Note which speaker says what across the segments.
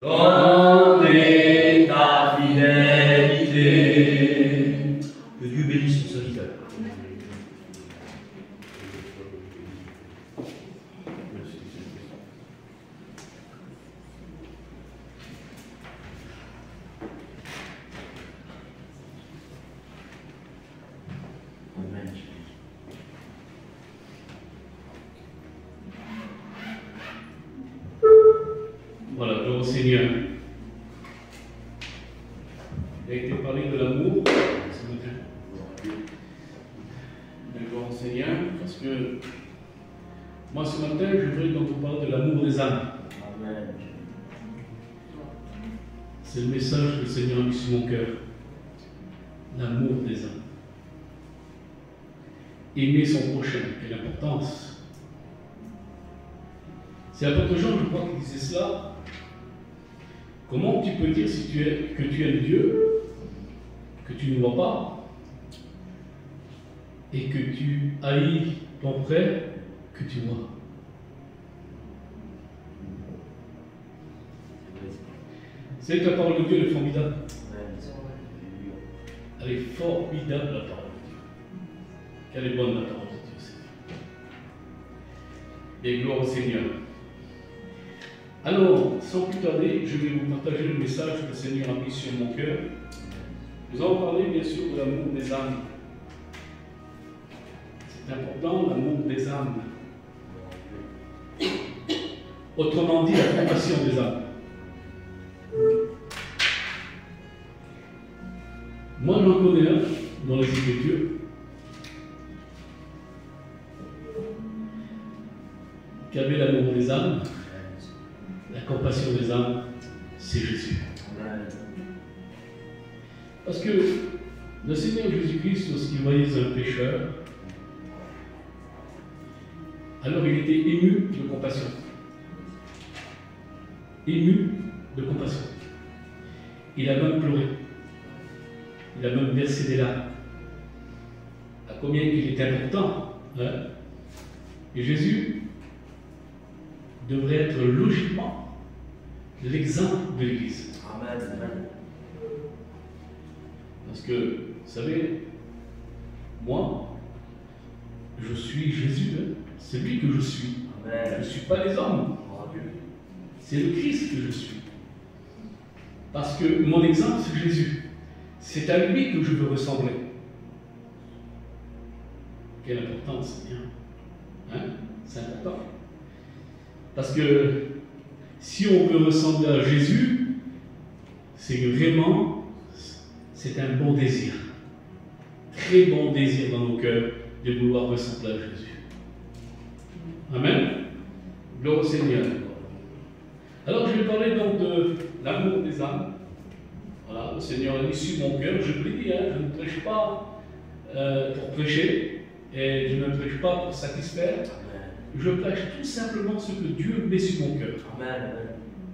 Speaker 1: Grande est ta fidélité. Que Dieu bénisse son serviteur. Amen.
Speaker 2: Voilà, gloire au Seigneur. Il a été parlé de l'amour ce matin. Gloire au Seigneur, parce que moi ce matin, je voudrais donc vous parler de l'amour des âmes.
Speaker 1: Amen.
Speaker 2: C'est le message que le Seigneur a mis sur mon cœur. L'amour des âmes. Aimer son prochain, quelle importance. C'est l'apôtre Jean, je crois, qui disait cela. Comment tu peux dire si que tu aimes Dieu, que tu ne vois pas, et que tu haïs ton frère que tu vois? C'est que la parole de Dieu elle est formidable. Elle est formidable, la parole de Dieu. Quelle est bonne la parole de Dieu, Seigneur. Et gloire au Seigneur. Alors, sans plus tarder, je vais vous partager le message que le Seigneur a mis sur mon cœur. Nous allons parler bien sûr de l'amour des âmes. C'est important, l'amour des âmes. Autrement dit, la compassion des âmes. Moi, j'en connais un dans les Écritures qui avait l'amour des âmes. La compassion des âmes, c'est Jésus. Parce que le Seigneur Jésus-Christ, lorsqu'il voyait un pécheur, alors il était ému de compassion. Ému de compassion. Il a même pleuré. Il a même versé des larmes. À combien il est important. Hein? Et Jésus devrait être logiquement l'exemple de l'Église.
Speaker 1: Amen.
Speaker 2: Parce que, vous savez, moi, je suis Jésus, hein? C'est lui que je suis.
Speaker 1: Amen.
Speaker 2: Je ne suis pas les hommes. C'est le Christ que je suis. Parce que mon exemple, c'est Jésus. C'est à lui que je veux ressembler. Quelle importance, c'est bien. Hein? C'est important. Parce que si on veut ressembler à Jésus, c'est vraiment, c'est un bon désir. Très bon désir dans nos cœurs de vouloir ressembler à Jésus. Amen. Gloire au Seigneur. Alors je vais parler donc de l'amour des âmes. Voilà, le Seigneur a mis sur mon cœur. Je vous l'ai dit, hein, je ne prêche pas pour prêcher, et je ne prêche pas pour satisfaire. Je prêche tout simplement ce que Dieu met sur mon cœur.
Speaker 1: Amen.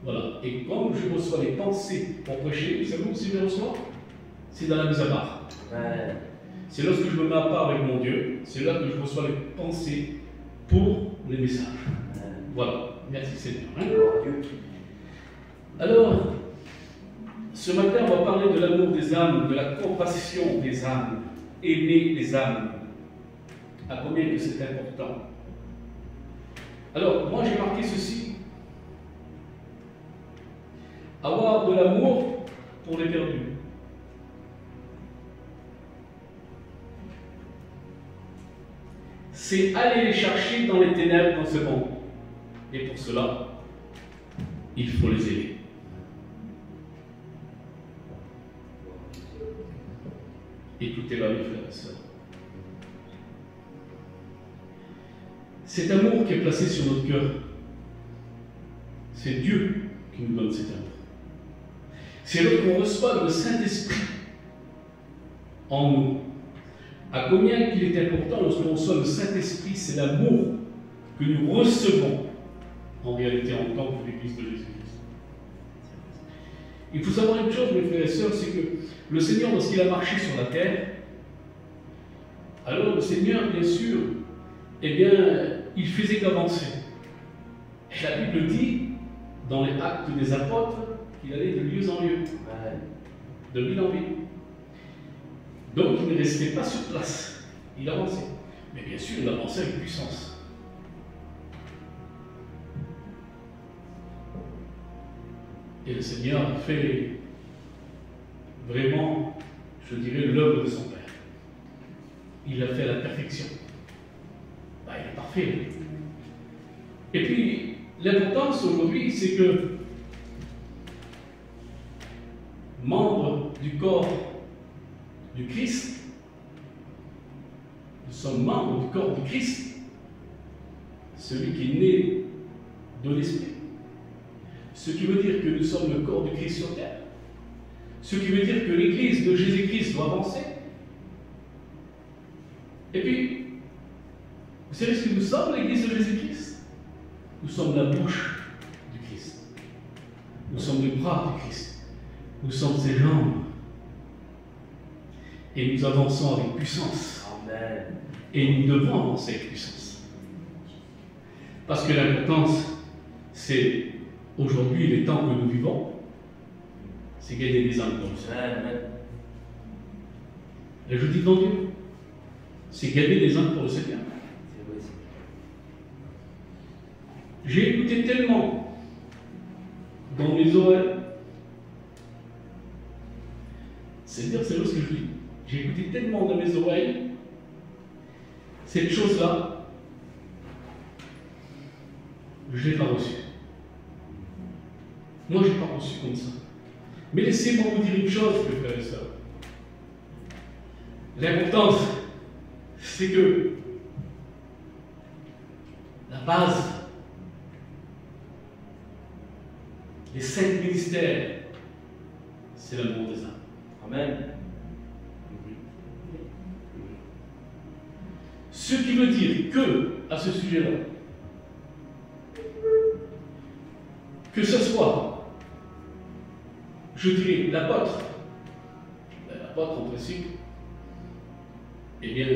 Speaker 2: Voilà. Et quand je reçois les pensées pour prêcher, vous savez où je les reçois? C'est dans la mise à part.
Speaker 1: Amen.
Speaker 2: C'est lorsque je me mets à part avec mon Dieu, c'est là que je reçois les pensées pour les messages.
Speaker 1: Amen.
Speaker 2: Voilà. Merci Seigneur. Hein?
Speaker 1: Dieu.
Speaker 2: Alors, ce matin, on va parler de l'amour des âmes, de la compassion des âmes, aimer les âmes. À combien que c'est important. Alors, moi j'ai marqué ceci. Avoir de l'amour pour les perdus. C'est aller les chercher dans les ténèbres dans ce monde. Et pour cela, il faut les aimer. Écoutez-la, mes frères et sœurs. Cet amour qui est placé sur notre cœur, c'est Dieu qui nous donne cet amour. C'est lorsqu'on reçoit le Saint-Esprit en nous. À combien qu'il est important lorsqu'on reçoit le Saint-Esprit, c'est l'amour que nous recevons en réalité en tant que l'Église de Jésus-Christ. Il faut savoir une chose, mes frères et sœurs, c'est que le Seigneur, lorsqu'il a marché sur la terre, alors le Seigneur, bien sûr, eh bien, il faisait qu'avancer. Et la Bible dit, dans les actes des apôtres qu'il allait de lieu en lieu, de ville en ville. Donc il ne restait pas sur place, il avançait. Mais bien sûr, il avançait avec puissance. Et le Seigneur a fait vraiment, je dirais, l'œuvre de son Père. Il l'a fait à la perfection. Il est parfait. Et puis, l'importance aujourd'hui, c'est que, membres du corps du Christ, nous sommes membres du corps du Christ, celui qui est né de l'Esprit. Ce qui veut dire que nous sommes le corps du Christ sur terre. Ce qui veut dire que l'Église de Jésus-Christ doit avancer. Et puis, vous savez ce que nous sommes, l'Église de Jésus-Christ? Nous sommes la bouche du Christ. Nous sommes les bras du Christ. Nous sommes ses jambes. Et nous avançons avec puissance.
Speaker 1: Amen.
Speaker 2: Et nous devons avancer avec puissance. Parce que l'importance, c'est aujourd'hui, les temps que nous vivons, c'est gagner des âmes pour le Seigneur. Et je dis devant Dieu, c'est gagner des âmes pour le Seigneur. J'ai écouté tellement dans mes oreilles, c'est dire, c'est ce que je dis. J'ai écouté tellement dans mes oreilles cette chose-là, je ne l'ai pas reçue. Moi, je n'ai pas reçu comme ça. Mais laissez-moi vous dire une chose, mes frères et sœurs. L'importance, c'est que la base des 5 ministères, c'est l'amour des âmes.
Speaker 1: Amen.
Speaker 2: Ce qui veut dire que, à ce sujet-là, que ce soit, je dirais, l'apôtre en principe, eh bien,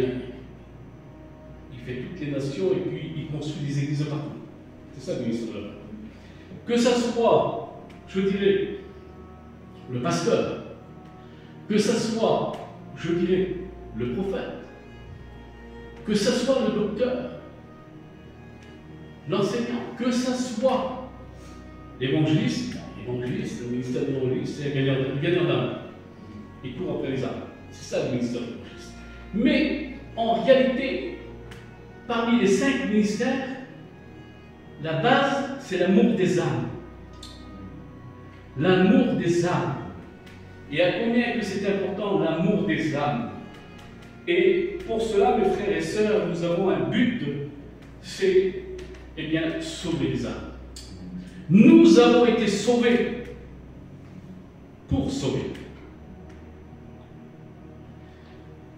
Speaker 2: il fait toutes les nations et puis il construit des églises partout. C'est ça le ministère de l'Œuvre. Que ce soit, je dirais, le pasteur, que ce soit, je dirais, le prophète, que ce soit le docteur, l'enseignant, que ce soit l'évangéliste, le ministère de l'évangéliste, c'est le gagnant d'âme. Il court après les âmes. C'est ça le ministère de l'évangéliste. Mais en réalité, parmi les 5 ministères, la base, c'est l'amour des âmes. L'amour des âmes. Et à combien que c'est important, l'amour des âmes. Et pour cela, mes frères et sœurs, nous avons un but, c'est, eh bien, sauver les âmes. Nous avons été sauvés pour sauver.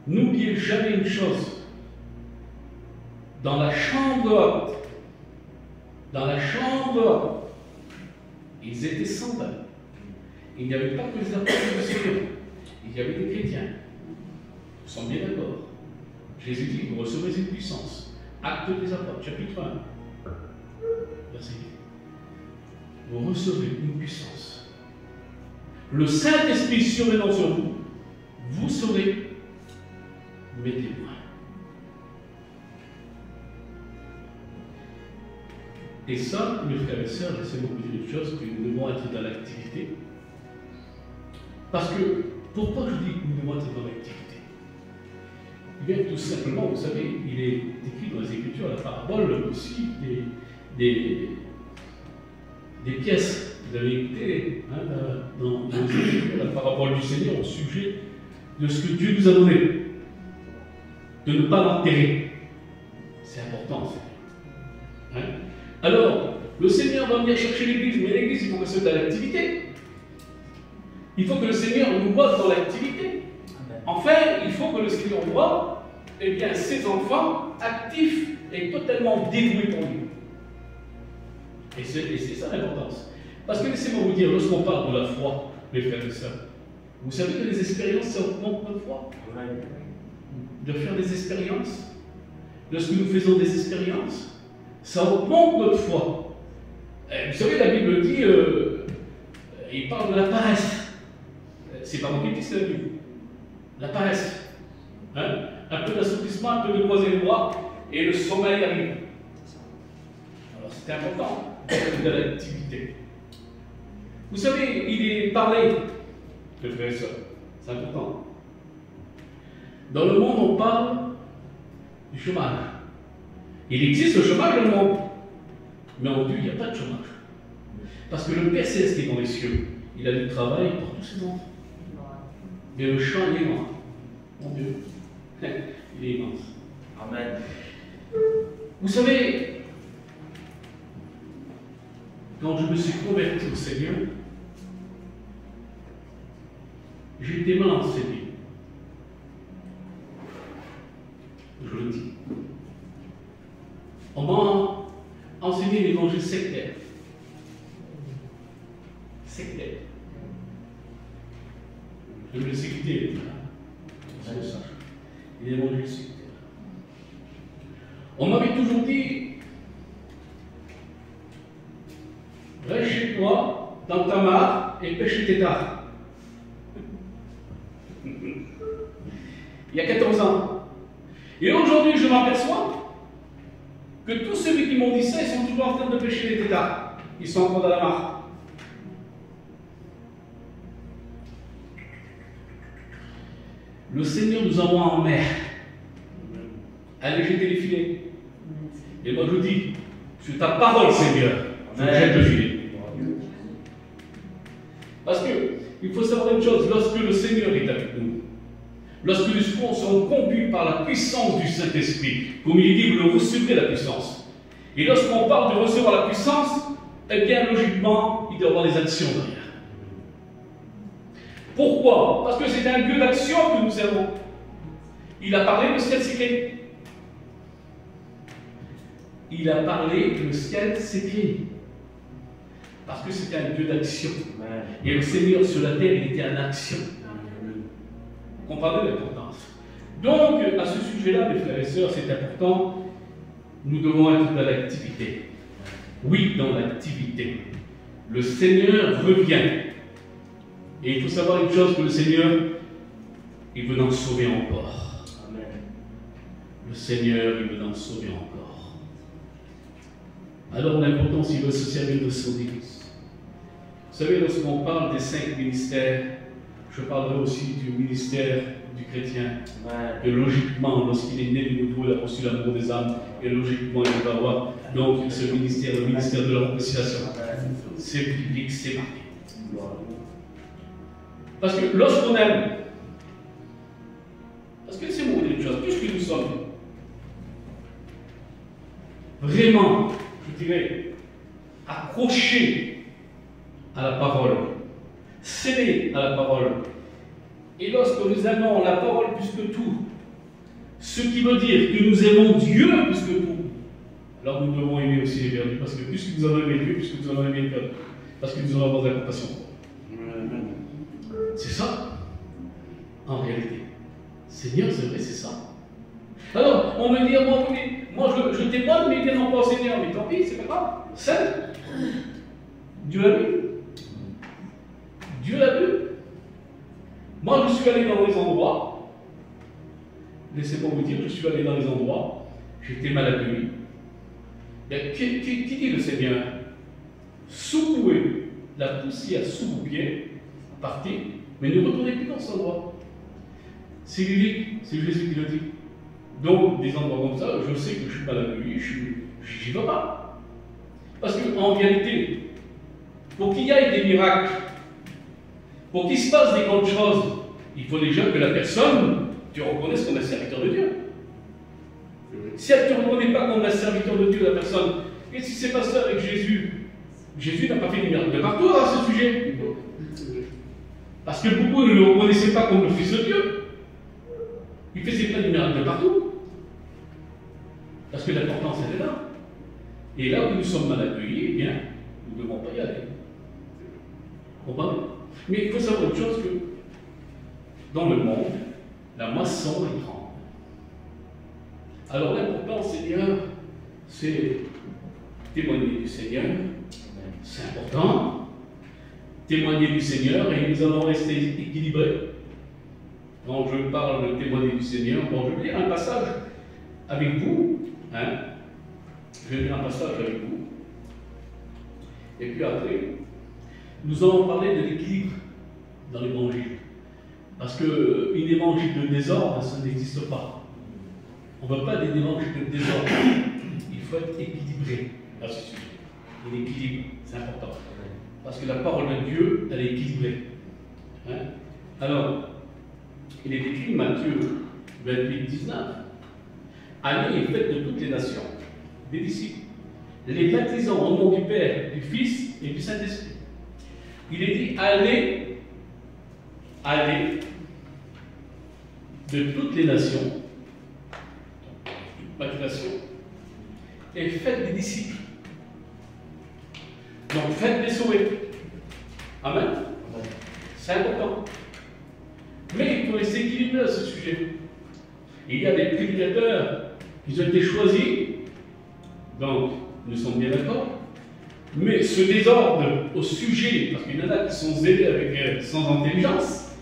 Speaker 2: N'oubliez jamais une chose. Dans la chambre haute, ils étaient 120. Il n'y avait pas que les apôtres du Seigneur. Il y avait des chrétiens. Nous sommes bien d'accord. Jésus dit, vous recevrez une puissance. Acte des apôtres, chapitre 1. Verset 8. Vous recevrez une puissance. Le Saint-Esprit survenant sur vous, vous serez mes témoins. Et ça, mes frères et sœurs, laissez-moi vous dire une chose, que nous devons être dans l'activité. Parce que, pourquoi je dis que nous devons être dans l'activité? Eh bien, tout simplement, vous savez, il est écrit dans les Écritures, la parabole aussi, des pièces. Vous avez écouté dans les Écritures, la parabole du Seigneur au sujet de ce que Dieu nous a donné. De ne pas l'enterrer. C'est important, ça. Alors, le Seigneur va venir chercher l'Église, mais l'Église, il faut que ce soit de l'activité. Il faut que le Seigneur nous voit dans l'activité. Enfin, il faut que le Seigneur voit, eh bien, ses enfants actifs et totalement dévoués pour lui. Et c'est ça l'importance. Parce que laissez-moi vous dire, lorsqu'on parle de la foi, mes frères et sœurs, vous savez que les expériences, ça augmente notre foi. De faire des expériences, lorsque nous faisons des expériences, ça augmente notre foi. Vous savez, la Bible dit, il parle de la paresse. C'est pas moi qui dis, c'est la Bible. La paresse. Hein? Un peu d'assouplissement, un peu de croiser les bras, et le sommeil arrive. Alors c'est important de l'activité. Vous savez, il est parlé, le frère et sœur, c'est important. Dans le monde, on parle du chômage. Il existe le chômage dans le monde, mais en Dieu, il n'y a pas de chômage. Parce que le Père Céleste qui est dans les cieux, il a du travail pour tous ses enfants. Mais le champ, il est loin. Mon Dieu, il est immense.
Speaker 1: Amen.
Speaker 2: Vous savez, quand je me suis converti au Seigneur, j'ai été mal enseigné. Je le dis. On m'a enseigné l'évangile sectaire. Sectaire. Je me laisse quitter. C'est ça. L'évangile sectaire. On m'avait toujours dit, reste chez toi, dans ta mare, et pêche tes tares. Il y a 14 ans. Et aujourd'hui, je m'aperçois que tous ceux qui m'ont dit ça, ils sont toujours en train de pêcher les tétards. Ils sont encore dans la mare. Le Seigneur nous envoie en mer. Allez jeter les filets. Et moi je dis, sur ta parole, Seigneur, je jette le filet. Parce que, il faut savoir une chose, lorsque le Seigneur est avec nous, lorsque nous serons conduits par la puissance du Saint-Esprit, comme il dit, vous le recevrez la puissance. Et lorsqu'on parle de recevoir la puissance, eh bien, logiquement, il doit y avoir des actions derrière. Pourquoi? Parce que c'est un Dieu d'action que nous avons. Il a parlé, le ciel s'écrit. Il a parlé, le ciel s'écrit. Parce que c'est un Dieu d'action. Et le Seigneur sur la terre, il était en action. Comprenez l'importance. Donc, à ce sujet-là, mes frères et sœurs, c'est important. Nous devons être dans l'activité. Oui, dans l'activité. Le Seigneur revient. Et il faut savoir une chose, que le Seigneur, il veut en sauver encore. Amen. Le Seigneur, il veut en sauver encore. Alors, l'important, il veut se servir de son Église. Vous savez, lorsqu'on parle des 5 ministères, je parlerai aussi du ministère du chrétien. Et logiquement, lorsqu'il est né de nouveau, il a reçu l'amour des âmes. Et logiquement, il va avoir donc ce ministère, le ministère de la réconciliation. C'est biblique, c'est marqué. Parce que lorsqu'on aime, parce que c'est mon une chose, puisque nous sommes vraiment, je dirais, accrochés à la parole, scellés à la parole, et lorsque nous aimons la parole plus que tout, ce qui veut dire que nous aimons Dieu plus que tout, alors nous devons aimer aussi les perdus, parce que puisque nous avons aimé Dieu, puisque nous avons aimé les perdus, parce que nous avons de la compassion. C'est ça, en réalité. Seigneur, c'est vrai, c'est ça. Alors, on me dit, moi je témoigne, mais ils n'ont pas enseigné, mais tant pis, c'est pas grave. C'est Dieu l'a vu. Dieu l'a vu. Moi, je suis allé dans les endroits, laissez-moi vous dire, je suis allé dans les endroits, j'étais mal accueilli. Qui dit le Seigneur? Secouez la poussière sous vos pieds, partez, mais ne retournez plus dans cet endroit. C'est biblique, c'est Jésus qui le dit. Donc, des endroits comme ça, je sais que je suis mal accueilli, j'y vais pas. Parce qu'en réalité, pour qu'il y ait des miracles, pour qu'il se passe des grandes choses, il faut déjà que la personne te reconnaisse comme un serviteur de Dieu. Si elle ne te reconnaît pas comme un serviteur de Dieu, la personne, qu'est-ce qui s'est passé avec Jésus? Jésus n'a pas fait des miracles de partout à ce sujet. Parce que beaucoup ne le reconnaissaient pas comme le Fils de Dieu. Il faisait pas des miracles de partout. Parce que l'importance, elle est là. Et là où nous sommes mal accueillis, eh bien, nous ne devons pas y aller. Comprenez? Mais il faut savoir autre chose que dans le monde, la moisson est grande. Alors l'important, Seigneur, c'est témoigner du Seigneur, c'est important. Témoigner du Seigneur et nous allons rester équilibrés. Quand je parle de témoigner du Seigneur, bon, je vais lire un passage avec vous. Hein? Je vais lire un passage avec vous. Et puis après, nous allons parler de l'équilibre dans l'évangile. Parce qu'un évangile de désordre, ça n'existe pas. On ne veut pas d'un évangile de désordre. Il faut être équilibré à ce sujet. Et l'équilibre, c'est important. Parce que la parole de Dieu, elle est équilibrée. Hein? Alors, il est écrit Matthieu 28, 19. Allez et faites de toutes les nations des disciples, les baptisant au nom du Père, du Fils et du Saint-Esprit. Il est dit allez, allez de toutes les nations, baptisation, et faites des disciples. Donc faites des sauvés. Amen. C'est important. Mais il faut rester équilibré à ce sujet. Il y a des prédicateurs qui ont été choisis, donc nous sommes bien d'accord, mais ce désordre au sujet, parce qu'il y en a qui sont zélés avec sans intelligence,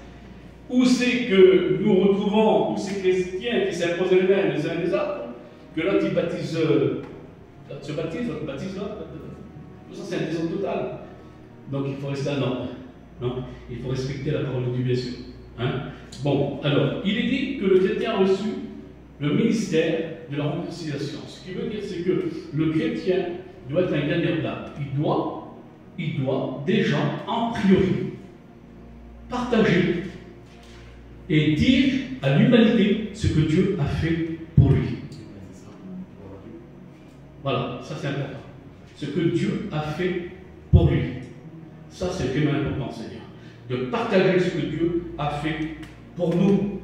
Speaker 2: où c'est que nous retrouvons tous ces chrétiens qui s'imposent les uns les autres, que l'autre il baptise, l'autre se baptise, l'autre baptise l'autre. Tout ça c'est un désordre total. Donc il faut rester en ordre. Non, il faut respecter la parole de Dieu, bien sûr. Hein? Bon, alors, il est dit que le chrétien a reçu le ministère de la réconciliation. Ce qui veut dire, c'est que le chrétien doit être un gagnant d'âme. Il doit déjà, en priori, partager et dire à l'humanité ce que Dieu a fait pour lui. Voilà, ça c'est important. Ce que Dieu a fait pour lui. Ça c'est vraiment important, Seigneur. De partager ce que Dieu a fait pour nous.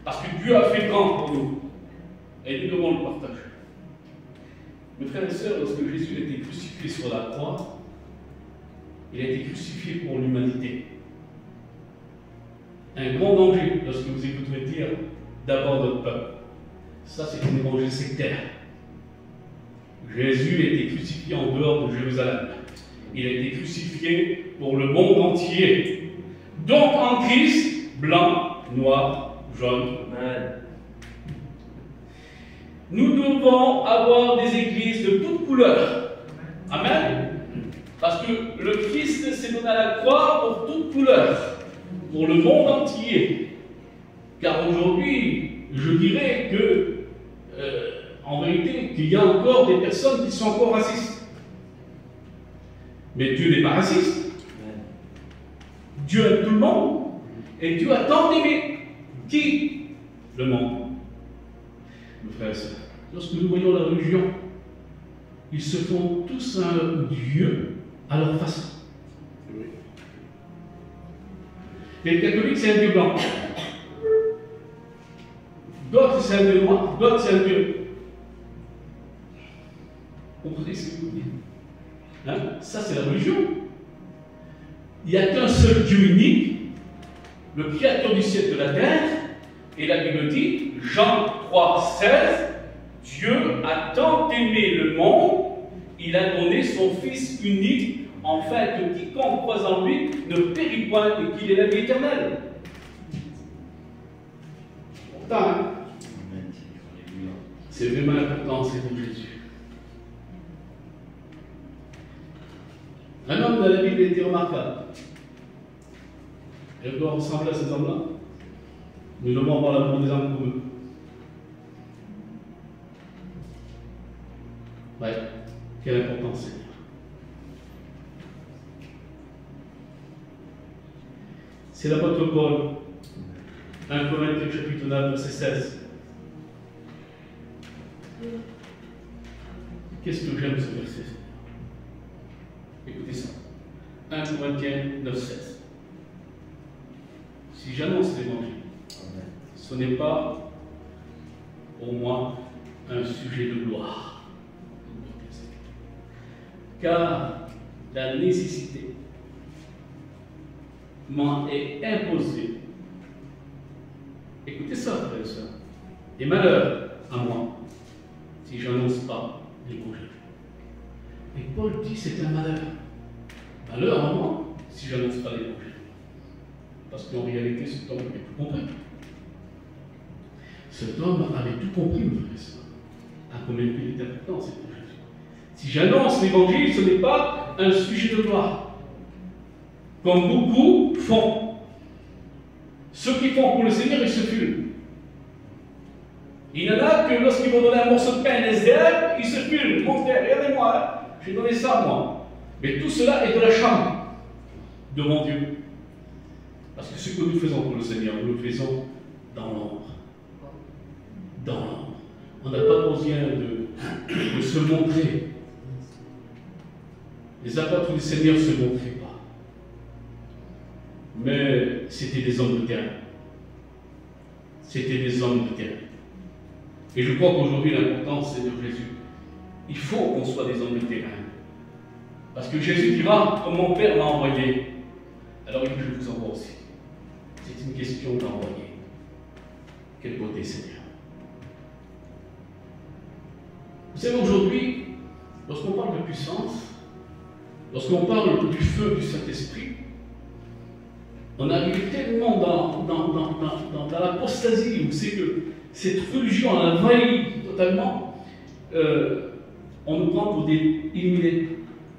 Speaker 2: Parce que Dieu a fait grand pour nous. Et nous devons le partager. Mes frères et sœurs, lorsque Jésus a été crucifié sur la croix, il a été crucifié pour l'humanité. Un grand danger lorsque vous écouterez dire d'abord notre peuple. Ça, c'est un évangile sectaire. Jésus a été crucifié en dehors de Jérusalem. Il a été crucifié pour le monde entier. Donc en Christ, blanc, noir, jaune.
Speaker 1: Amen.
Speaker 2: Nous devons avoir des églises de toutes couleurs. Amen. Parce que le Christ s'est donné à la croix pour toutes couleurs, pour le monde entier. Car aujourd'hui, je dirais que, en vérité, qu'il y a encore des personnes qui sont encore racistes. Mais Dieu n'est pas raciste. Dieu aime tout le monde. Et Dieu a tant aimé. Qui? Le monde. Mes frères et sœurs, lorsque nous voyons la religion, ils se font tous un Dieu à leur façon. Les catholiques, c'est un Dieu blanc. D'autres, c'est un Dieu noir. D'autres, c'est un Dieu. Vous comprenez ce que je veux dire? Hein? Ça, c'est la religion. Il n'y a qu'un seul Dieu unique, le créateur du ciel et de la terre. Et la Bible dit, Jean 3, 16, Dieu a tant aimé le monde, il a donné son Fils unique, afin que quiconque croit en lui ne périt point et qu'il ait la vie éternelle. Pourtant, hein? C'est vraiment important, c'est pour Jésus. Un homme de la Bible était remarquable. Et on doit ressembler à cet homme-là. Nous devons avoir l'amour des hommes pour eux. Ouais, quelle importance, Seigneur. C'est l'apôtre Paul, 1 Corinthiens chapitre 9, verset 16. Qu'est-ce que j'aime ce verset? Écoutez ça. 1 Corinthiens 9, 16. Si j'annonce l'évangile, ce n'est pas pour moi un sujet de gloire. Car la nécessité m'en est imposée. Écoutez ça, frères et sœurs. Et malheur à moi si je n'annonce pas l'évangile. Et Paul dit c'est un malheur. Parce qu'en réalité, cet homme avait tout compris. Cet homme avait tout compris, mon frère et sœur. À combien il est important, c'est pour Jésus. Si j'annonce l'évangile, ce n'est pas un sujet de gloire. Comme beaucoup font. Ceux qui font pour le Seigneur, ils se fument. Il y en a que lorsqu'ils vont donner un morceau de pain à un SDF, ils se fument. Mon frère, regardez-moi, hein, j'ai donné ça moi. Mais tout cela est de la chambre devant Dieu. Parce que ce que nous faisons pour le Seigneur, nous le faisons dans l'ombre. Dans l'ombre. On n'a pas besoin de se montrer. Les apôtres du Seigneur ne se montraient pas. Mais c'était des hommes de terrain. C'était des hommes de terrain. Et je crois qu'aujourd'hui, l'importance, Seigneur Jésus, il faut qu'on soit des hommes de terrain. Parce que Jésus dira, comme mon Père m'a envoyé, alors il dit, je vous envoie aussi. C'est une question d'envoyer. Quelle beauté, Seigneur. Vous savez, aujourd'hui, lorsqu'on parle de puissance, lorsqu'on parle du feu du Saint-Esprit, on arrive tellement dans l'apostasie, où c'est que cette religion a envahi totalement, on nous prend pour des illuminés.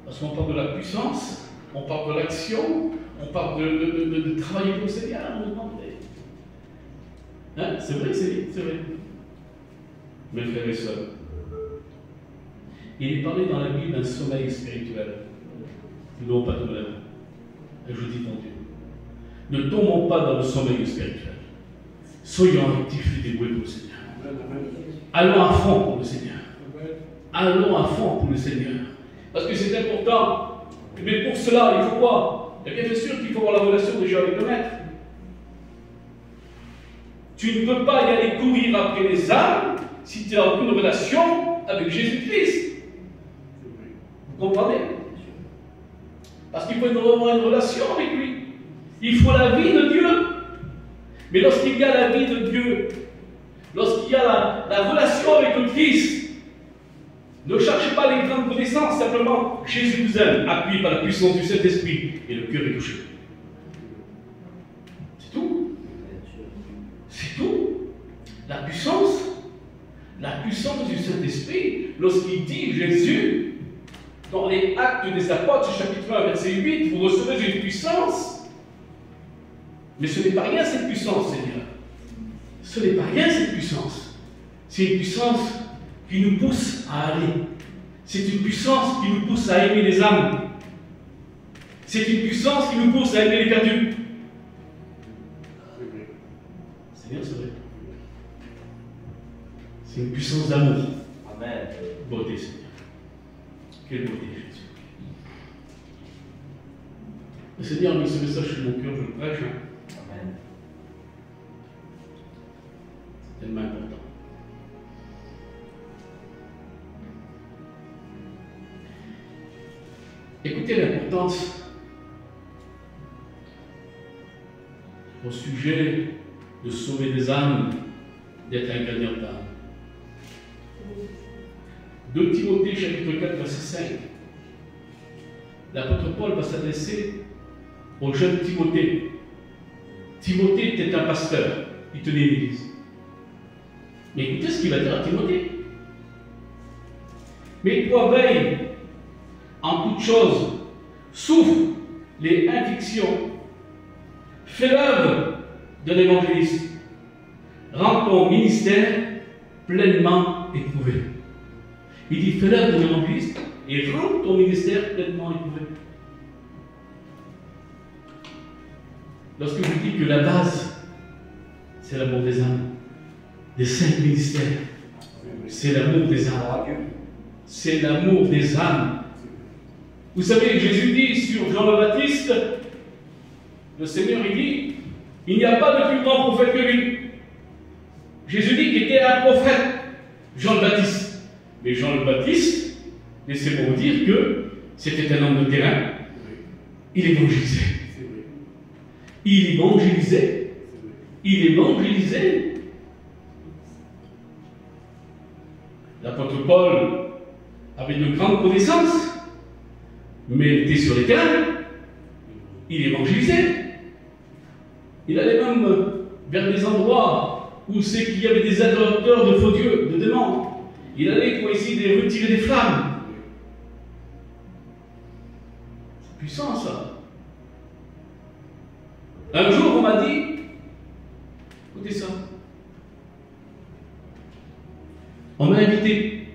Speaker 2: Parce qu'on parle de la puissance, on parle de l'action, on parle de travailler pour le Seigneur, on nous demande hein, c'est vrai, c'est vrai. Mes frères et sœurs, il est parlé dans la Bible d'un sommeil spirituel. Nous n'avons pas de problème. Et je vous dis, mon Dieu, ne tombons pas dans le sommeil spirituel. Soyons actifs et dévoués pour le Seigneur. Allons à fond pour le Seigneur. Allons à fond pour le Seigneur. Parce que c'est important. Mais pour cela, il faut quoi? Et bien sûr qu'il faut avoir la relation déjà avec le Maître. Tu ne peux pas y aller courir après les âmes si tu n'as aucune relation avec Jésus-Christ. Vous comprenez? Parce qu'il faut avoir une relation avec lui. Il faut la vie de Dieu. Mais lorsqu'il y a la vie de Dieu, lorsqu'il y a la relation avec le Christ, ne cherchez pas les grandes connaissances, simplement Jésus vous aime, appuyé par la puissance du Saint-Esprit, et le cœur est touché. C'est tout. C'est tout. La puissance du Saint-Esprit, lorsqu'il dit Jésus, dans les Actes des Apôtres, chapitre 1, verset 8, vous recevrez une puissance. Mais ce n'est pas rien cette puissance, Seigneur. Ce n'est pas rien cette puissance. C'est une puissance qui nous pousse à aller. C'est une puissance qui nous pousse à aimer les âmes. C'est une puissance qui nous pousse à aimer les perdus. Seigneur, c'est vrai. C'est une puissance d'amour.
Speaker 1: Amen.
Speaker 2: Beauté, Seigneur. Quelle beauté, Jésus. Le Seigneur a mis ce message sur mon cœur, je le prêche.
Speaker 1: Amen.
Speaker 2: C'est tellement important. Écoutez l'importance au sujet de sauver des âmes, d'être un gagnant d'âme. 2 Timothée, chapitre 4, verset 5. L'apôtre Paul va s'adresser au jeune Timothée. Timothée était un pasteur, il tenait une église. Mais écoutez ce qu'il va dire à Timothée. Mais toi, veille en toutes choses, souffre les inflictions, fais l'œuvre de l'évangéliste, rends ton ministère pleinement éprouvé. Il dit, fais l'œuvre de l'évangéliste et rends ton ministère pleinement éprouvé. Lorsque je dis que la base, c'est l'amour des âmes, des 5 ministères, c'est l'amour des âmes. C'est l'amour des âmes. Vous savez, Jésus dit sur Jean le Baptiste, le Seigneur, il dit, il n'y a pas de plus grand prophète que lui. Jésus dit qu'il était un prophète, Jean le Baptiste. Mais Jean le Baptiste, laissez-moi vous dire que c'était un homme de terrain. Il évangélisait. Il évangélisait. Il évangélisait. L'apôtre Paul avait de grandes connaissances, mais il était sur les terrains. Il évangélisait. Il allait même vers des endroits où c'est qu'il y avait des adorateurs de faux dieux, de démons. Il allait pour essayer de retirer des flammes. C'est puissant ça. Un jour, on m'a dit, écoutez ça, on m'a invité.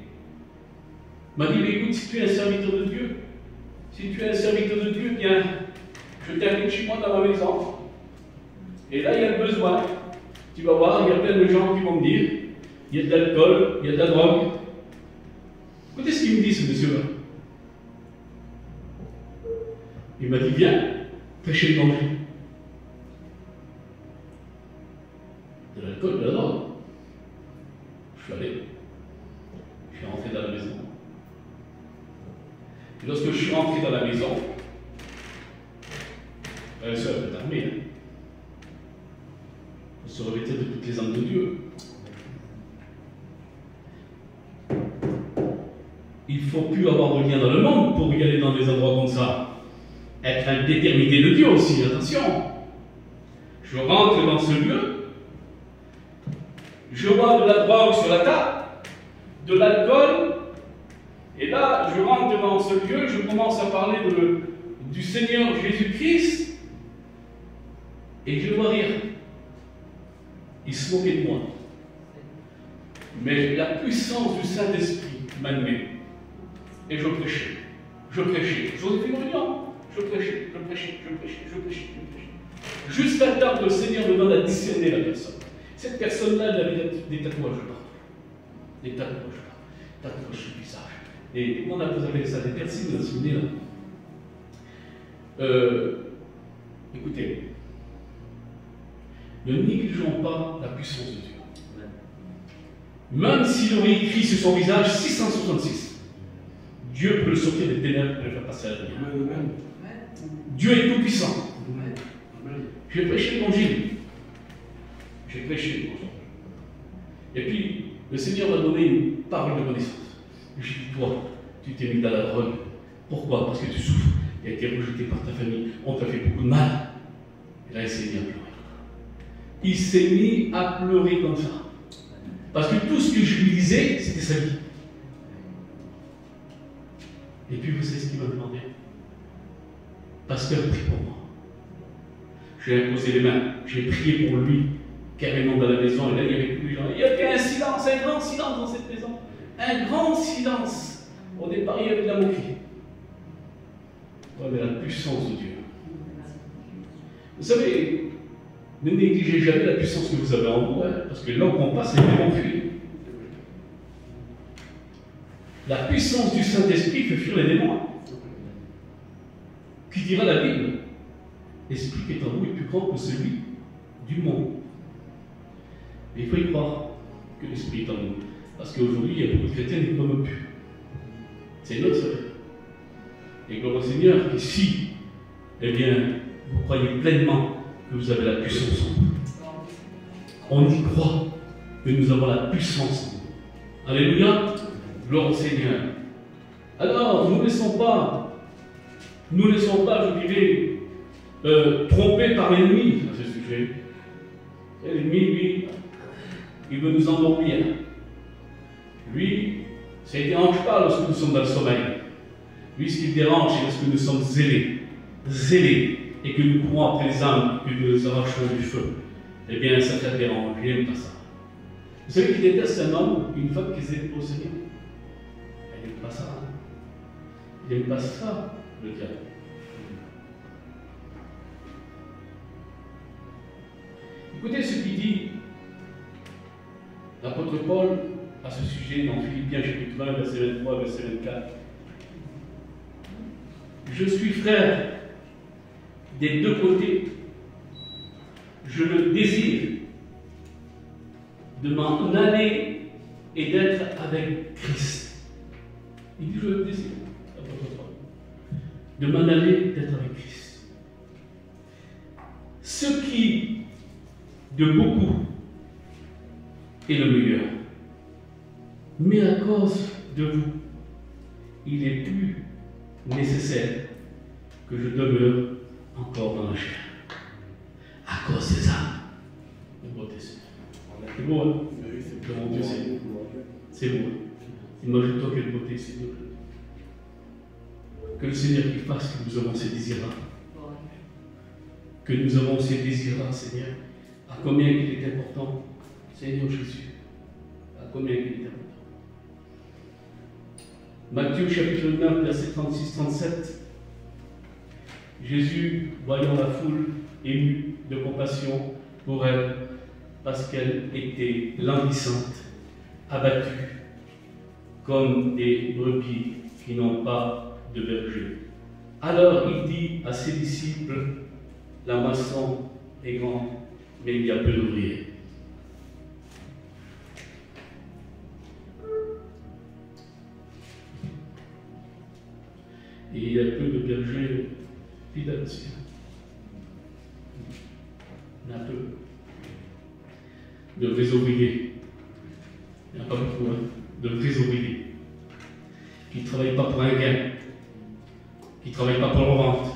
Speaker 2: On m'a dit, mais écoute, si tu es un serviteur de Dieu, bien, je t'invite chez moi dans ma maison. Et là, il y a le besoin. Tu vas voir, il y a plein de gens qui vont me dire, il y a de l'alcool, il y a de la drogue. Écoutez ce qu'il me dit, ce monsieur-là. Il m'a dit, viens, prêcher le danger. De l'alcool, de la drogue. Je suis allé. Je suis rentré dans la maison. Et lorsque je suis rentré dans la maison, elle se est armée. Hein. Pour se revêtir de toutes les armes de Dieu. Il ne faut plus avoir de lien dans le monde pour y aller dans des endroits comme ça. Être un déterminé de Dieu aussi, attention. Je rentre dans ce lieu, je vois de la drogue sur la table, de l'alcool, et là, je rentre dans ce lieu, je commence à parler du Seigneur Jésus-Christ, et je vois rire. Il se moquait de moi. Mais la puissance du Saint-Esprit m'animait. Et je prêchais. J'osais faire une réunion. Je prêchais. Jusqu'à temps que le Seigneur me donne à discerner la personne. Cette personne-là, elle avait des tatouages partout. Des tatouages sur le visage. Et comment on appelle ça? Des piercings, vous vous souvenez là. Écoutez, ne négligeons pas la puissance de Dieu. Même s'il aurait écrit sur son visage 666, Dieu peut le sortir des ténèbres et le faire passer à la lumière. Dieu est tout puissant. J'ai prêché l'évangile. Et puis, le Seigneur m'a donné une parole de connaissance. J'ai dit, toi, tu t'es mis dans la drogue. Pourquoi? Parce que tu souffres. Tu as été rejeté par ta famille. On t'a fait beaucoup de mal. Et là, il s'est mis à pleurer. Il s'est mis à pleurer comme ça. Parce que tout ce que je lui disais, c'était sa vie. Et puis, vous savez ce qu'il m'a demandé? Pasteur, prie pour moi. J'ai imposé les mains. J'ai prié pour lui, carrément dans la maison. Et là, il y avait tous les gens. Il y avait un silence, un grand silence dans cette maison. Un grand silence. Au départ, il y avait de la moquerie. Ouais, mais la puissance de Dieu. Vous savez, ne négligez jamais la puissance que vous avez en vous, hein, parce que là où on passe, les démons fuient. La puissance du Saint-Esprit fait fuir les démons. Qui dira la Bible? L'esprit qui est en vous est plus grand que celui du monde. Et il faut y croire que l'esprit est en nous. Parce qu'aujourd'hui, il y a beaucoup de chrétiens qui ne croient plus. C'est notre secret. Et gloire au Seigneur, que si, eh bien, vous croyez pleinement que vous avez la puissance en vous. On y croit que nous avons la puissance en nous. Alléluia, gloire au Seigneur. Alors, nous ne laissons pas, je dirais, trompés par l'ennemi à ce sujet. L'ennemi, lui, il veut nous endormir. Lui, ça ne dérange pas lorsque nous sommes dans le sommeil. Lui, ce qui dérange, c'est lorsque nous sommes zélés, et que nous courons après les âmes, que nous les arrachons du feu. Eh bien, ça dérange, il n'aime pas ça. Vous savez qu'il déteste un homme, une femme qui est zélée au Seigneur. Il n'aime pas ça. Il n'aime pas ça, le diable. Écoutez ce qu'il dit l'apôtre Paul à ce sujet dans Philippiens chapitre 20, verset 23, verset 24. Je suis frère des deux côtés. Je le désire de m'en aller et d'être avec Christ. Il dit je le désire, l'apôtre Paul. De m'en aller et d'être avec Christ. Ce qui de beaucoup est le meilleur. Mais à cause de vous, il est plus nécessaire que je demeure encore dans la chair. À cause des beau, hein? Mon Dieu, c'est beau. Imagine-toi quelle beauté, Seigneur. Que le Seigneur qui fasse que nous avons ces désirs-là. Que nous avons ces désirs-là, Seigneur. À combien il est important, Seigneur Jésus. À combien il est important. Matthieu chapitre 9, verset 36-37. Jésus, voyant la foule, ému de compassion pour elle, parce qu'elle était languissante, abattue, comme des brebis qui n'ont pas de berger. Alors il dit à ses disciples, la moisson est grande, mais il y a peu d'ouvriers. Et il y a peu de bergers fidèles aussi. Il y en a peu. De vrais ouvriers. Il n'y en a pas beaucoup, hein. De vrais ouvriers. Qui ne travaillent pas pour un gain. Qui ne travaillent pas pour leur vente.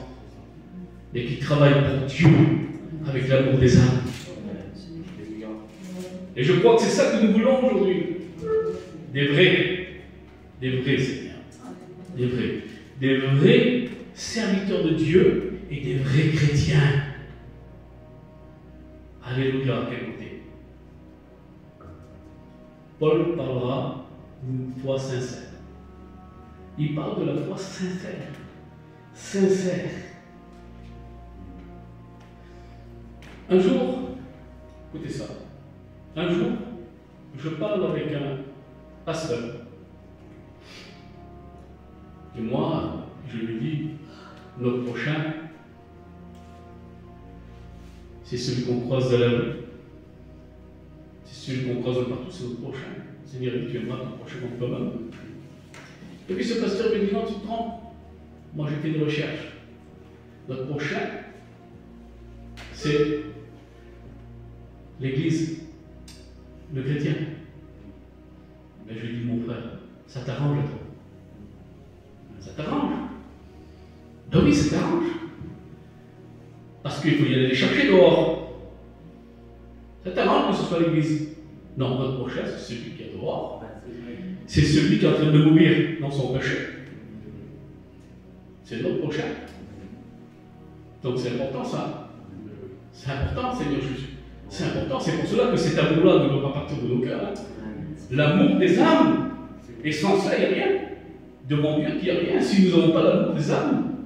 Speaker 2: Mais qui travaillent pour Dieu avec l'amour des âmes. Et je crois que c'est ça que nous voulons aujourd'hui. Des vrais Seigneur. Des vrais serviteurs de Dieu et des vrais chrétiens. Alléluia, quelle beauté. Paul parlera d'une foi sincère. Il parle de la foi sincère. Sincère. Un jour, écoutez ça, un jour, je parle avec un pasteur. Et moi, je lui dis, notre prochain, c'est celui qu'on croise dans la rue. C'est celui qu'on croise partout, c'est notre prochain. Seigneur, tu aimeras ton prochain comme toi-même. Et puis ce pasteur me dit, non, tu te trompes. Moi, j'ai fait des recherches. Notre prochain, c'est l'Église, le chrétien. Mais je lui dis, mon frère, ça t'arrange, toi. Ça t'arrange. Ben oui, ça t'arrange. Parce qu'il faut y aller les chercher dehors. Ça t'arrange que ce soit l'Église. Non, notre prochain, c'est celui qui est dehors. C'est celui qui est en train de mourir dans son péché. C'est notre prochain. Donc c'est important ça. C'est important, Seigneur Jésus. C'est important. C'est pour cela que cet amour-là ne doit pas partir de nos cœurs. L'amour des âmes. Et sans ça, il n'y a rien. Devant Dieu, il n'y a rien. Si nous n'avons pas l'amour des âmes,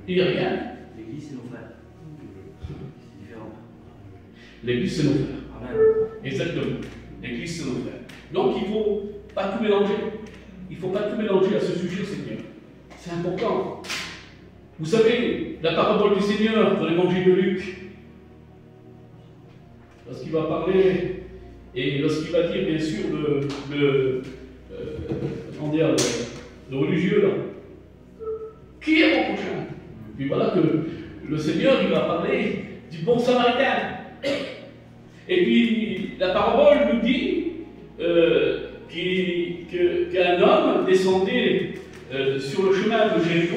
Speaker 2: il n'y a rien.
Speaker 3: L'Église, c'est nos frères. C'est différent.
Speaker 2: L'Église, c'est nos frères.
Speaker 3: Amen.
Speaker 2: Exactement. L'Église, c'est nos frères. Donc il ne faut pas tout mélanger. Il ne faut pas tout mélanger à ce sujet, Seigneur. C'est important. Vous savez, la parabole du Seigneur dans l'évangile de Luc, lorsqu'il va parler et lorsqu'il va dire, bien sûr, le religieux, là, qui est mon prochain? Puis voilà que le Seigneur, il va parler du bon samaritain. Et puis, la parabole nous dit qu'un homme descendait sur le chemin de Jéricho.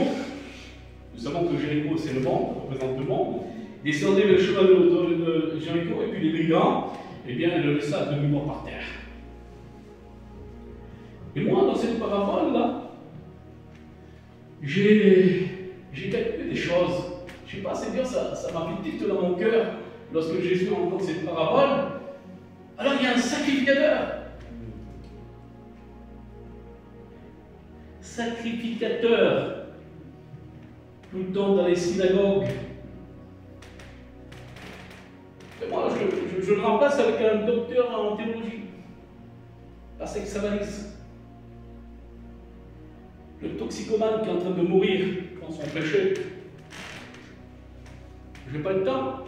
Speaker 2: Nous savons que Jéricho, c'est le monde, représente le monde. Descendait le chemin de Jéricho, et puis les migrants, eh bien, le laissa à demi-mort par terre. Et moi, dans cette parabole-là, j'ai calculé des choses. Je ne sais pas, c'est bien, ça m'a fait tilt dans mon cœur lorsque Jésus rencontre cette parabole. Alors il y a un sacrificateur. Sacrificateur. Tout le temps dans les synagogues. Et moi, je le remplace avec un docteur en théologie. Parce que ça valise. Le toxicomane qui est en train de mourir dans son péché. Je n'ai pas le temps.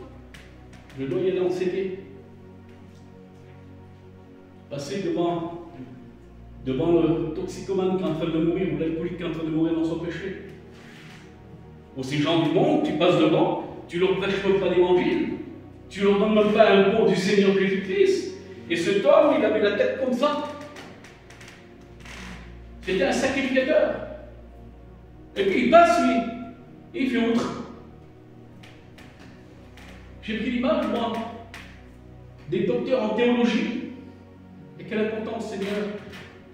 Speaker 2: Je dois y aller enseigner. Passer devant le toxicomane qui est en train de mourir ou l'alcoolique qui est en train de mourir dans son péché. Ou ces gens du monde, tu passes devant, tu leur prêches même pas l'évangile, tu leur donnes même pas un mot du Seigneur Jésus-Christ. Et cet homme, il avait la tête comme ça. C'était un sacrificateur. Et puis il passe, lui, et il fait autre. J'ai pris l'image, moi, des docteurs en théologie Et quelle importance, Seigneur.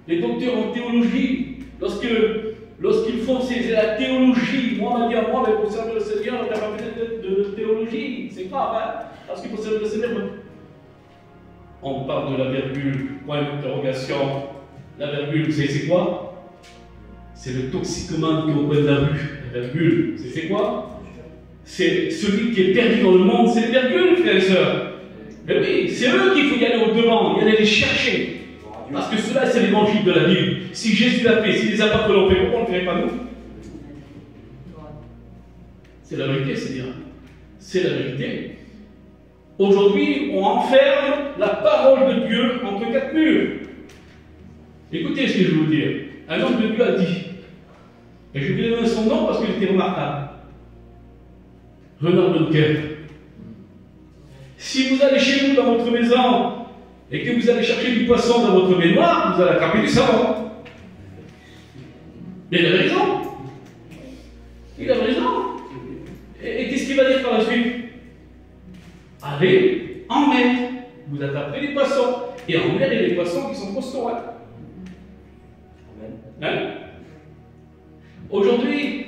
Speaker 2: Les docteurs en théologie, lorsqu'ils font la théologie, moi, on m'a dit à moi, mais pour servir le Seigneur, on n'a pas fait de théologie. C'est grave, hein? Parce qu'il faut servir le Seigneur. On parle de la virgule, point d'interrogation. La virgule, vous savez, c'est quoi? C'est le toxicomane qui est au coin de la rue. La virgule, c'est quoi? C'est celui qui est perdu dans le monde, c'est les virgules, frères et sœurs. Mais oui, c'est eux qu'il faut y aller au-devant, y aller les chercher. Parce que cela, c'est l'évangile de la Bible. Si Jésus l'a fait, si les apôtres l'ont fait, pourquoi on ne le ferait pas nous? C'est la vérité, Seigneur. C'est la vérité. Aujourd'hui, on enferme la parole de Dieu entre quatre murs. Écoutez ce que je vais vous dire. Un homme de Dieu a dit, et je vais donner son nom parce qu'il était remarquable. Renard Dunker. Si vous allez chez vous dans votre maison et que vous allez chercher du poisson dans votre baignoire, vous allez attraper du savon. Mais il avait raison. Il avait raison. Et qu'est-ce qu'il va dire par la suite? Allez en mer, vous attrapez des poissons. Et en mer, il y a des poissons qui sont costauds. Hein? Aujourd'hui,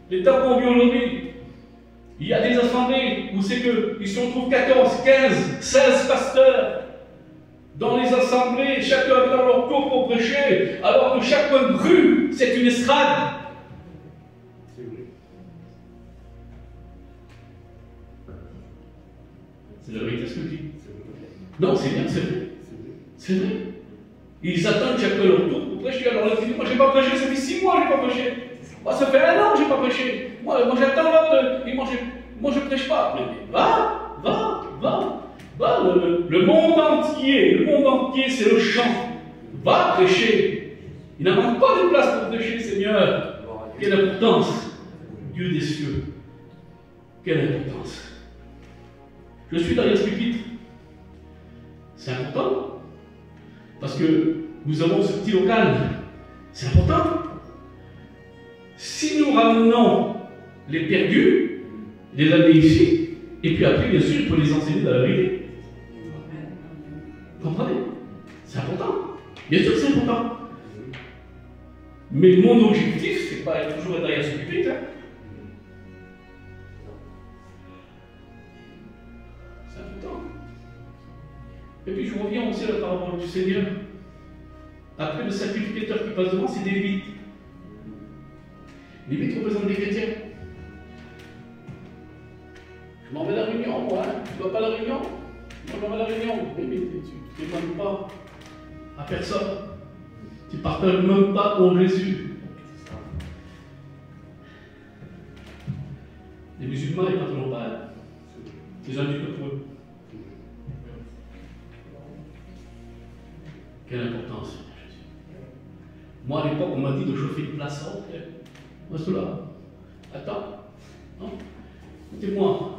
Speaker 2: les temps qu'on vit aujourd'hui, il y a des assemblées où c'est qu'ils se retrouvent 14, 15, 16 pasteurs dans les assemblées, chacun dans leur tour pour prêcher, alors que chaque coin de rue, c'est une estrade. C'est la vérité ce que je dis. Non, c'est bien, c'est vrai. C'est vrai. Ils attendent chacun leur tour pour prêcher. Alors là, ils disent, moi, je n'ai pas prêché, ça fait 6 mois que je n'ai pas prêché. Moi, ça fait 1 an que je n'ai pas prêché. Moi j'attends l'autre, et moi, je ne prêche pas. Mais va. Le monde entier, c'est le chant. Va prêcher. Il n'a manque pas de place pour prêcher, Seigneur. Quelle importance, Dieu des cieux. Quelle importance. Je suis derrière ce pupitre. C'est important. Parce que nous avons ce petit local. C'est important. Si nous ramenons les perdus, les amener ici, et puis après, bien sûr, il faut les enseigner dans la vérité. Vous comprenez? C'est important. Bien sûr que c'est important. Mais mon objectif, c'est pas toujours être derrière ce pupitre. C'est important. Et puis je reviens aussi à la parole du Seigneur. Après le sacrificateur qui passe devant, c'est des Lévites. Les Lévites représentent des chrétiens. Je m'en vais à la réunion, moi. Tu ne vas pas à la réunion? Moi, je m'en vais à la réunion. Mais tu ne témoignes pas à personne. Tu ne partages même pas ton Jésus. Les musulmans, ils ne partagent pas. C'est gens du peuple pour eux. Quelle importance, Jésus. Moi, à l'époque, on m'a dit de chauffer une place haute. Moi, cela. Attends. Non? Écoutez-moi.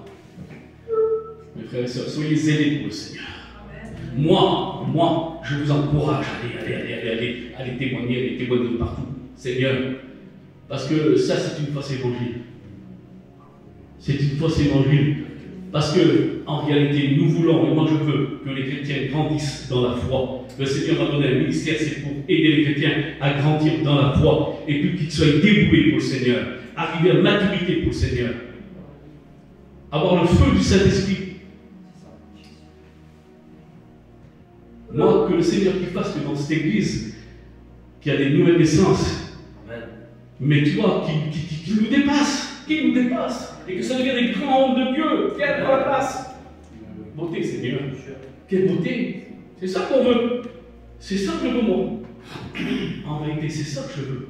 Speaker 2: Mes frères et sœurs, soyez zélés pour le Seigneur. Moi, je vous encourage à aller témoigner de partout. Seigneur. Parce que ça, c'est une fausse évangile. C'est une fausse évangile. Parce que, en réalité, nous voulons, et moi je veux, que les chrétiens grandissent dans la foi. Le Seigneur m'a donné un ministère, c'est pour aider les chrétiens à grandir dans la foi, et puis qu'ils soient dévoués pour le Seigneur, arriver à maturité pour le Seigneur, avoir le feu du Saint-Esprit. Moi, que le Seigneur qui fasse que dans cette église, qu'il y a des nouvelles naissances, mais tu vois, qui nous dépassent, et que ça devienne des grands hommes de Dieu, qui aient la place. Beauté, Seigneur. Quelle beauté. C'est ça qu'on veut. C'est ça que je veux, moi. En vérité, c'est ça que je veux.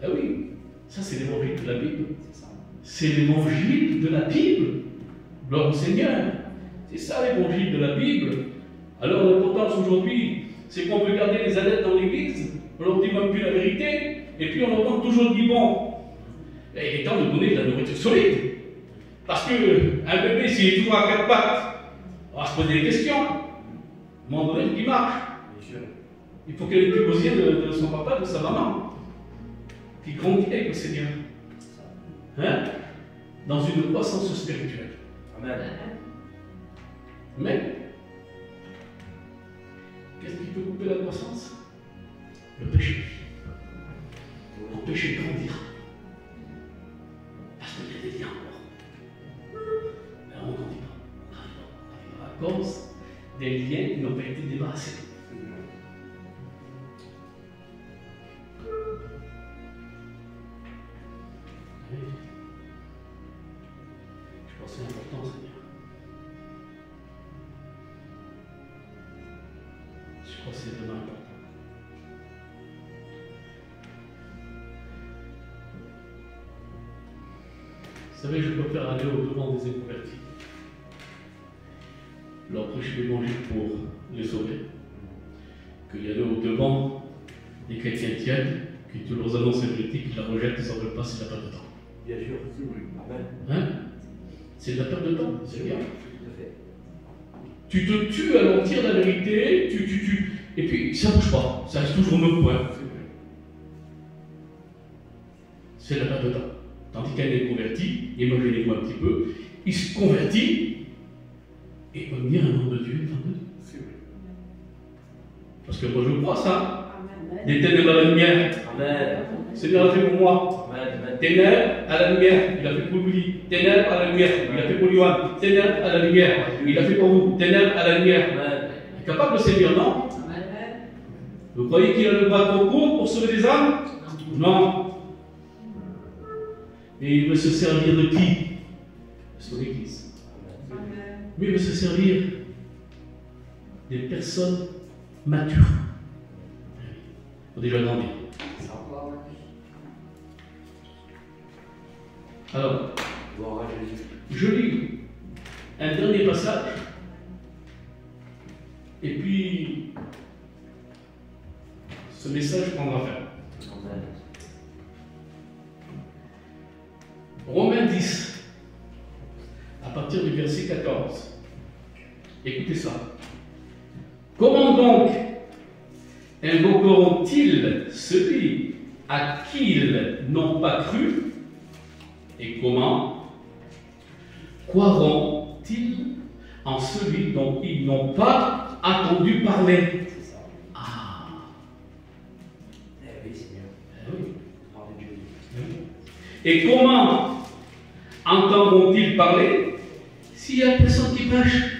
Speaker 2: Ah oui, ça c'est l'évangile de la Bible. C'est l'évangile de la Bible. Gloire au Seigneur. C'est ça l'évangile de la Bible. Alors l'importance aujourd'hui, c'est qu'on veut garder les adeptes dans l'église, on leur dit même plus la vérité, et puis on leur donne toujours dit bon. Et il est temps de donner de la nourriture solide. Parce qu'un bébé, s'il est toujours à 4 pattes, on va se poser des questions. À un moment donné, il marche. Il faut qu'elle ait plus besoin de son papa, de sa maman, qui grandit avec le Seigneur. Hein? Dans une croissance spirituelle. Amen. Amen. Qu'est-ce qui peut couper cause des liens qui n'ont pas été débarrassés. Je pense que c'est important, Seigneur. Je crois que c'est vraiment important. Vous savez, je préfère aller au-devant des inconvertis, leur prêcher l'évangile pour les sauver, qu'il y aller au-devant des chrétiens tièdes, qui tu leur annonces une critique, ils la rejettent, ils n'en veulent pas, c'est de la perte de temps.
Speaker 3: Bien sûr. Amen.
Speaker 2: Hein? C'est de la perte de temps, c'est bien.
Speaker 3: Tout à fait.
Speaker 2: Tu te tues à leur dire la vérité, et puis ça ne bouge pas, ça reste toujours au même point. C'est de la perte de temps. Tandis qu'elle est convertie, imaginez-vous un petit peu, il se convertit et il va venir un homme de Dieu, une femme de Dieu. Parce que moi je crois ça. Des ténèbres à la lumière.
Speaker 3: Amen.
Speaker 2: Seigneur a fait pour moi.
Speaker 3: Amen.
Speaker 2: Ténèbres à la lumière, il a fait pour lui. Ténèbres à la lumière, il a fait pour Yohan. Ténèbres à la lumière, il a fait pour vous. Ténèbres à la lumière.
Speaker 3: Amen.
Speaker 2: Il est capable de sévir, non? Vous croyez qu'il a le bras trop court pour sauver des âmes? Non. Et il veut se servir de qui? De son Église. Mais il veut se servir des personnes matures. Il faut déjà grandir. Alors,
Speaker 3: Gloire à Jésus.
Speaker 2: je lis un dernier passage. Et puis, ce message prendra fin.
Speaker 3: Amen.
Speaker 2: Romains 10, à partir du verset 14. Écoutez ça. Comment donc invoqueront-ils celui à qui ils n'ont pas cru? Et comment croiront-ils en celui dont ils n'ont pas entendu parler?
Speaker 3: C'est ça.
Speaker 2: Ah,
Speaker 3: Eh oui, Seigneur.
Speaker 2: oui.
Speaker 3: Gloire à Jésus.
Speaker 2: Et comment entendront-ils parler s'il n'y a personne qui prêche?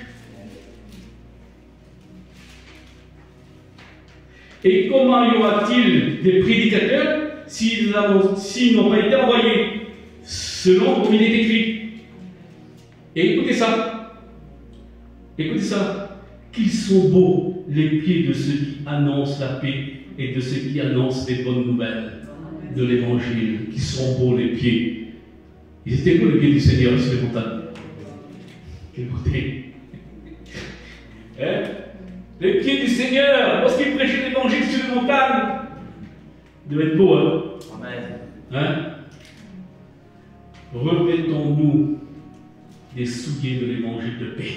Speaker 2: Et comment y aura-t-il des prédicateurs s'ils n'ont pas été envoyés selon comme il est écrit? Et écoutez ça. Écoutez ça. Qu'ils sont beaux les pieds de ceux qui annoncent la paix et de ceux qui annoncent les bonnes nouvelles de l'évangile. Qui sont beaux les pieds. Ils étaient beaux les pieds du Seigneur sur les montagnes. Quelle beauté. Hein? Les pieds du Seigneur, lorsqu'il prêchait l'évangile sur les montagnes, il devait être beau, hein?
Speaker 3: Amen.
Speaker 2: Hein? Revêtons-nous des souliers de l'évangile de paix.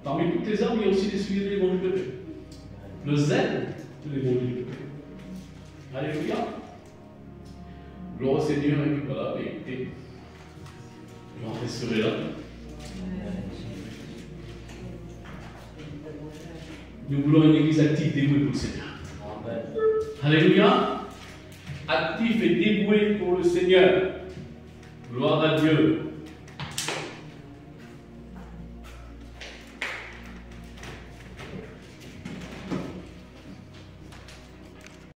Speaker 2: Parmi toutes les armes, il y a aussi des souliers de l'évangile de paix. Le zèle de l'évangile de paix. Alléluia. Gloire au Seigneur, et puis voilà, mais écoutez, je vais en resterai là. Nous voulons une église active, dévouée pour le Seigneur.
Speaker 3: Amen.
Speaker 2: Alléluia. Actif et dévoué pour le Seigneur. Gloire à Dieu.